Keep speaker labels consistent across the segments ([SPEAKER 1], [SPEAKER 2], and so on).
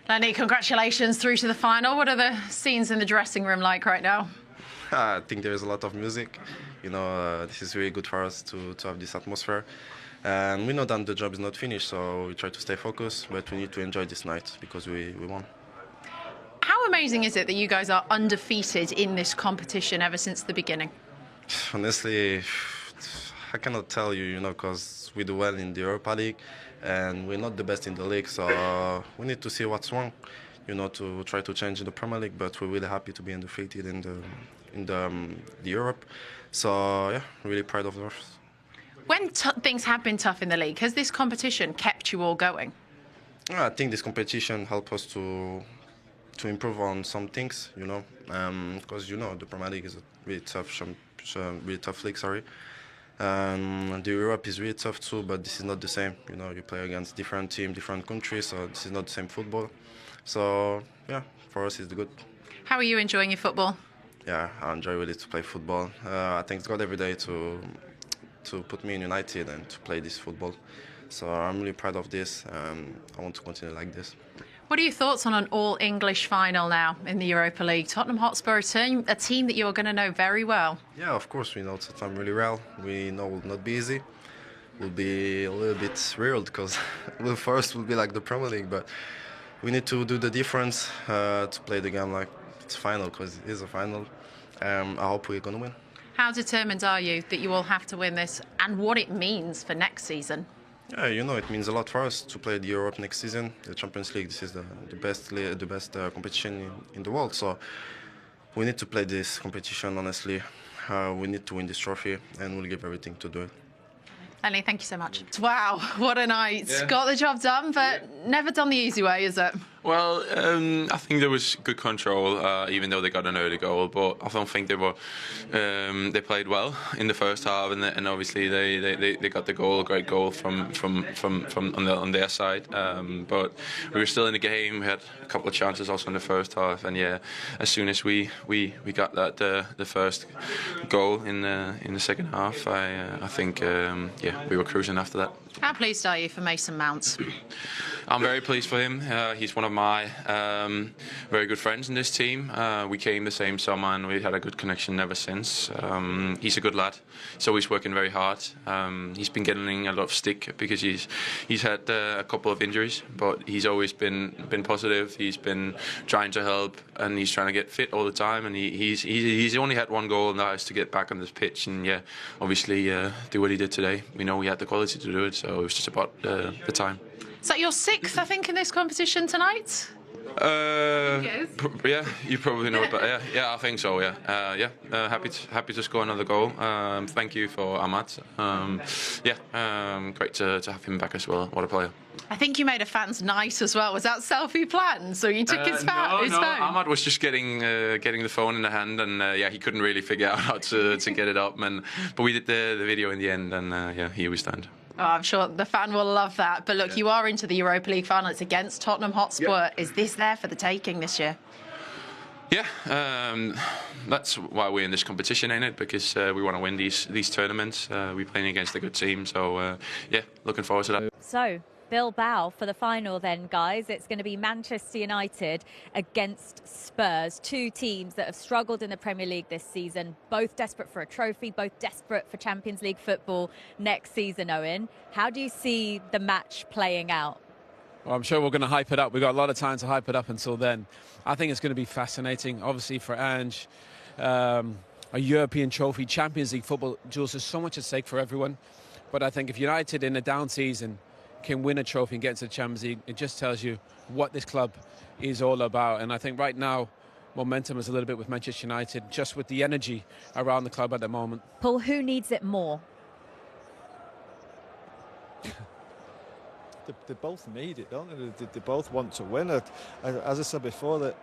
[SPEAKER 1] Leny, congratulations through to the final. What are the scenes in the dressing room like right now?
[SPEAKER 2] I think there is a lot of music. This is really good for us to have this atmosphere. And we know that the job is not finished, so we try to stay focused, but we need to enjoy this night because we won.
[SPEAKER 1] How amazing is it that you guys are undefeated in this competition ever since the beginning?
[SPEAKER 2] Honestly, I cannot tell you, because we do well in the Europa League and we're not the best in the league, so we need to see what's wrong, to try to change in the Premier League, but we're really happy to be undefeated in the Europe. So, yeah, really proud of us.
[SPEAKER 1] When things have been tough in the league, has this competition kept you all going?
[SPEAKER 2] I think this competition helped us to improve on some things, because the Premier League is a really tough league. The Europe is really tough too, but this is not the same. You play against different teams, different countries, so this is not the same football. So yeah, for us it's good.
[SPEAKER 1] How are you enjoying your football?
[SPEAKER 2] Yeah, I enjoy really to play football. I thank God every day to put me in United and to play this football. So I'm really proud of this. I want to continue like this.
[SPEAKER 1] What are your thoughts on an all-English final now in the Europa League? Tottenham Hotspur, a team that you're going to know very well.
[SPEAKER 2] Yeah, of course, we know Tottenham really well. We know it will not be easy. We'll be a little bit thrilled because first will be like the Premier League, but we need to do the difference to play the game like it's final, because it is a final. I hope we're going to win.
[SPEAKER 1] How determined are you that you will have to win this and what it means for next season?
[SPEAKER 2] Yeah, it means a lot for us to play the Europe next season. The Champions League, this is the best competition in the world. So we need to play this competition, honestly. We need to win this trophy, and we'll give everything to do it.
[SPEAKER 1] Leny, thank you so much. Wow, what a night. Yeah. Got the job done, but never done the easy way, is it?
[SPEAKER 3] Well, I think there was good control, even though they got an early goal. But I don't think they played well in the first half, and obviously they got the goal, a great goal from on their side. But we were still in the game. We had a couple of chances also in the first half, and yeah, as soon as we got that the first goal in the second half, I think we were cruising after that.
[SPEAKER 1] How pleased are you for Mason Mount?
[SPEAKER 3] I'm very pleased for him. He's one of my very good friends in this team. We came the same summer and we had a good connection ever since. He's a good lad. He's always working very hard. He's been getting a lot of stick because he's had a couple of injuries, but he's always been positive. He's been trying to help and he's trying to get fit all the time. And he's only had one goal, and that is to get back on this pitch and obviously do what he did today. We know he had the quality to do it, so it was just about the time.
[SPEAKER 1] Is that your sixth, I think, in this competition tonight?
[SPEAKER 3] Yeah, you probably know it, but yeah, I think so. Happy to score another goal. Thank you for Ahmad. Great to have him back as well. What a player.
[SPEAKER 1] I think you made a fan's night as well. Was that selfie planned? So you took his phone?
[SPEAKER 3] No. Ahmad was just getting the phone in the hand, and he couldn't really figure out how to get it up. But we did the video in the end, and here we stand.
[SPEAKER 1] Oh, I'm sure the fan will love that. But look, you are into the Europa League final. It's against Tottenham Hotspur. Yep. Is this there for the taking this year?
[SPEAKER 3] Yeah, that's why we're in this competition, ain't it? Because we want to win these tournaments. We're playing against a good team, so looking forward to that.
[SPEAKER 4] So, Bilbao for the final then, guys. It's going to be Manchester United against Spurs, two teams that have struggled in the Premier League this season, both desperate for a trophy, both desperate for Champions League football next season, Owen. How do you see the match playing out?
[SPEAKER 5] Well, I'm sure we're going to hype it up. We've got a lot of time to hype it up until then. I think it's going to be fascinating. Obviously for Ange, a European trophy, Champions League football, Jules, there's so much at stake for everyone. But I think if United in a down season can win a trophy and get into the Champions League, it just tells you what this club is all about. And I think right now, momentum is a little bit with Manchester United, just with the energy around the club at the moment.
[SPEAKER 4] Paul, who needs it more?
[SPEAKER 6] They both need it, don't they? They both want to win it. As I said before, that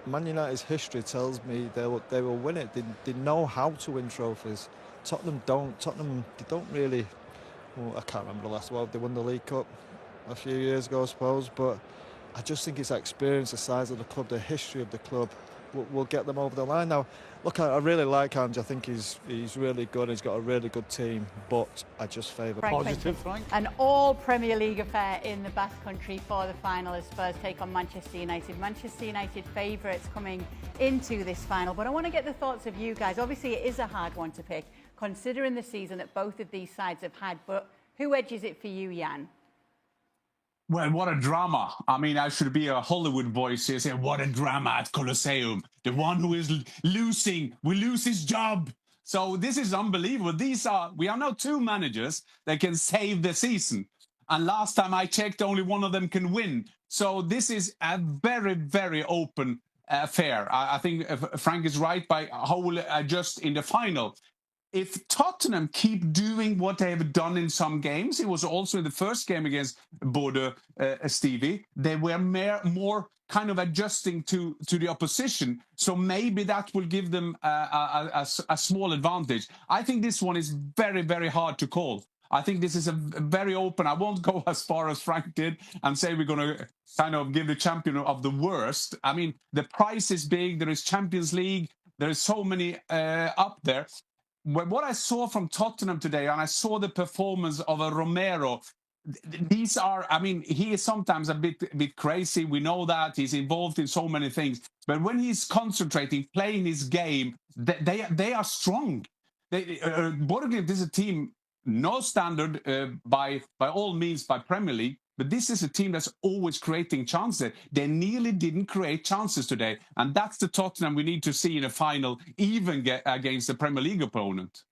[SPEAKER 6] Man United's history tells me they will win it. They know how to win trophies. Tottenham don't. They don't really. Well, I can't remember the last one. They won the League Cup a few years ago, I suppose. But I just think it's experience, the size of the club, the history of the club. will get them over the line. Now, look, I really like Ange. I think he's really good. He's got a really good team, but I just favour
[SPEAKER 7] positive, Frank.
[SPEAKER 8] An all Premier League affair in the Basque Country for the final as Spurs take on Manchester United. Manchester United favourites coming into this final. But I want to get the thoughts of you guys. Obviously, it is a hard one to pick, considering the season that both of these sides have had. But who edges it for you, Jan?
[SPEAKER 7] Well, what a drama. I mean, I should be a Hollywood voice here saying, what a drama at Colosseum. The one who is losing will lose his job. So this is unbelievable. We are now 2 managers that can save the season. And last time I checked, only one of them can win. So this is a very, very open affair. I think Frank is right by how will it adjust in the final. If Tottenham keep doing what they have done in some games, it was also in the first game against Bode, Stevie, they were more kind of adjusting to the opposition. So maybe that will give them a small advantage. I think this one is very, very hard to call. I think this is a very open. I won't go as far as Frank did and say we're going to kind of give the champion of the worst. I mean, the price is big. There is Champions League. There is so many up there. What I saw from Tottenham today, and I saw the performance of a Romero, these are, I mean, he is sometimes a bit crazy. We know that. He's involved in so many things. But when he's concentrating, playing his game, they are strong. Borussia is a team, no standard by all means by Premier League, but this is a team that's always creating chances. They nearly didn't create chances today. And that's the Tottenham we need to see in a final, even against a Premier League opponent.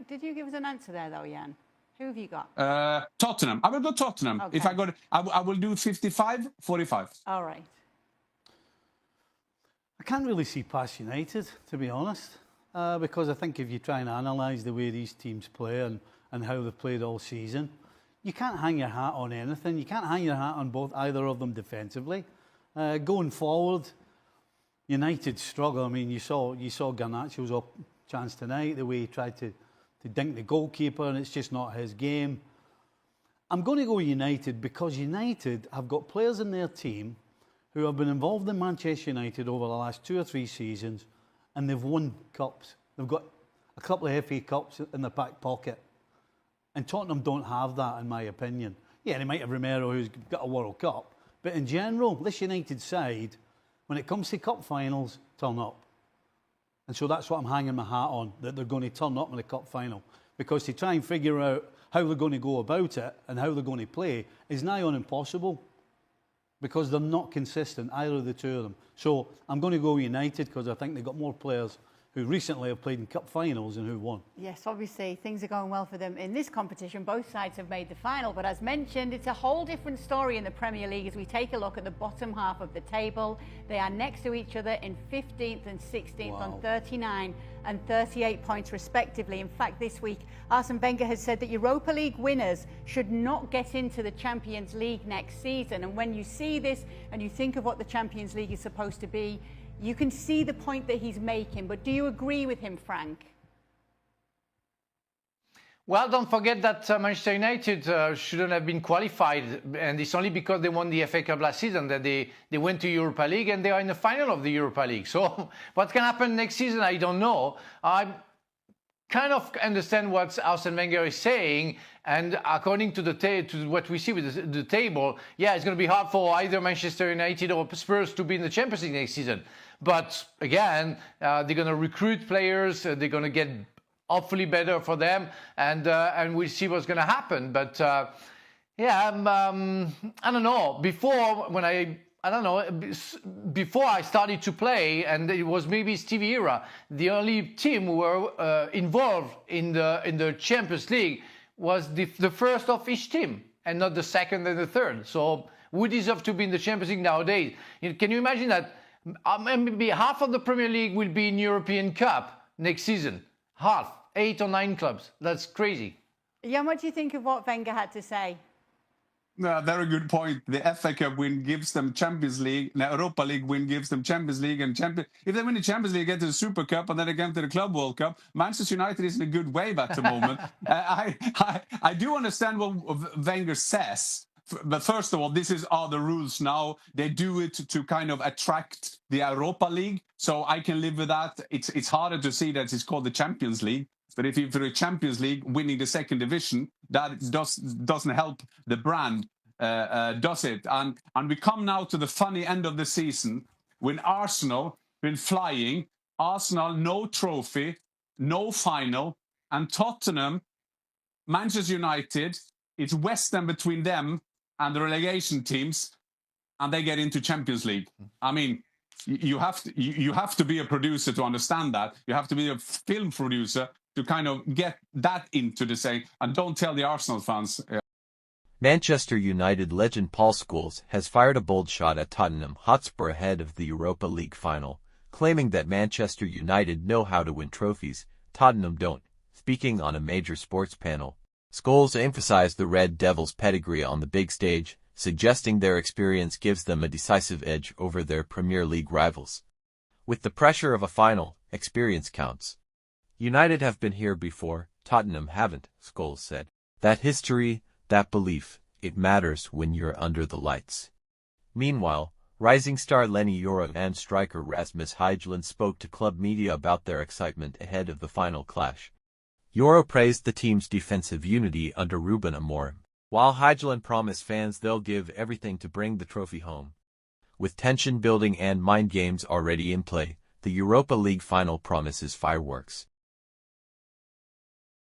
[SPEAKER 8] Did you give us an answer there, though, Jan? Who have you got?
[SPEAKER 7] Tottenham. I will go Tottenham. Okay. If I will do 55-45.
[SPEAKER 8] All right.
[SPEAKER 9] I can't really see past United, to be honest, because I think if you try and analyse the way these teams play and how they've played all season, you can't hang your hat on anything. You can't hang your hat on either of them defensively. Going forward, United struggle. I mean, you saw Garnaccio's chance tonight, the way he tried to dink the goalkeeper, and it's just not his game. I'm going to go United because United have got players in their team who have been involved in Manchester United over the last 2 or 3 seasons, and they've won cups. They've got a couple of FA Cups in their back pocket. And Tottenham don't have that, in my opinion. Yeah, they might have Romero, who's got a World Cup. But in general, this United side, when it comes to cup finals, turn up. And so that's what I'm hanging my hat on, that they're going to turn up in the cup final. Because to try and figure out how they're going to go about it and how they're going to play is nigh on impossible. Because they're not consistent, either of the two of them. So I'm going to go United because I think they've got more players who recently have played in cup finals and who won.
[SPEAKER 8] Yes, obviously things are going well for them in this competition. Both sides have made the final, but as mentioned, it's a whole different story in the Premier League as we take a look at the bottom half of the table. They are next to each other in 15th and 16th on 39 and 38 points respectively. In fact, this week, Arsene Wenger has said that Europa League winners should not get into the Champions League next season. And when you see this and you think of what the Champions League is supposed to be, you can see the point that he's making, but do you agree with him, Frank?
[SPEAKER 10] Well, don't forget that Manchester United shouldn't have been qualified, and it's only because they won the FA Cup last season that they went to Europa League and they are in the final of the Europa League. So what can happen next season, I don't know. I kind of understand what Arsene Wenger is saying, and according to to what we see with the table, yeah, it's going to be hard for either Manchester United or Spurs to be in the Champions League next season. But again, they're going to recruit players, they're going to get hopefully better for them, and we'll see what's going to happen. But yeah, I don't know. Before, when before I started to play, and it was maybe Stevie era, the only team who were involved in the Champions League was the first of each team, and not the second and the third. So who deserve to be in the Champions League nowadays? Can you imagine that maybe half of the Premier League will be in European Cup next season? Half, 8 or 9 clubs. That's crazy.
[SPEAKER 8] Jan, what do you think of what Wenger had to say?
[SPEAKER 7] No, very good point. The FA Cup win gives them Champions League. The Europa League win gives them Champions League. And if they win the Champions League, get to the Super Cup, and then again to the Club World Cup, Manchester United is in a good wave at the moment. I do understand what Wenger says, but first of all, are the rules now. They do it to kind of attract the Europa League, so I can live with that. It's harder to see that it's called the Champions League, but if you're the Champions League winning the second division, that doesn't help the brand, does it? And we come now to the funny end of the season when Arsenal been flying. Arsenal, no trophy, no final, and Tottenham, Manchester United, it's West Ham between them and the relegation teams, and they get into Champions League. I mean, you have to be a producer to understand that. You have to be a film producer to kind of get that into the saying. And don't tell the Arsenal fans.
[SPEAKER 11] Manchester United legend Paul Scholes has fired a bold shot at Tottenham Hotspur ahead of the Europa League final, claiming that Manchester United know how to win trophies, Tottenham don't. Speaking on a major sports panel, Scholes emphasized the Red Devils' pedigree on the big stage, suggesting their experience gives them a decisive edge over their Premier League rivals. With the pressure of a final, experience counts. United have been here before, Tottenham haven't, Scholes said. That history, that belief, it matters when you're under the lights. Meanwhile, rising star Leny Yoro and striker Rasmus Højlund spoke to club media about their excitement ahead of the final clash. Yoro praised the team's defensive unity under Rúben Amorim, while Højlund promised fans they'll give everything to bring the trophy home. With tension building and mind games already in play, the Europa League final promises fireworks.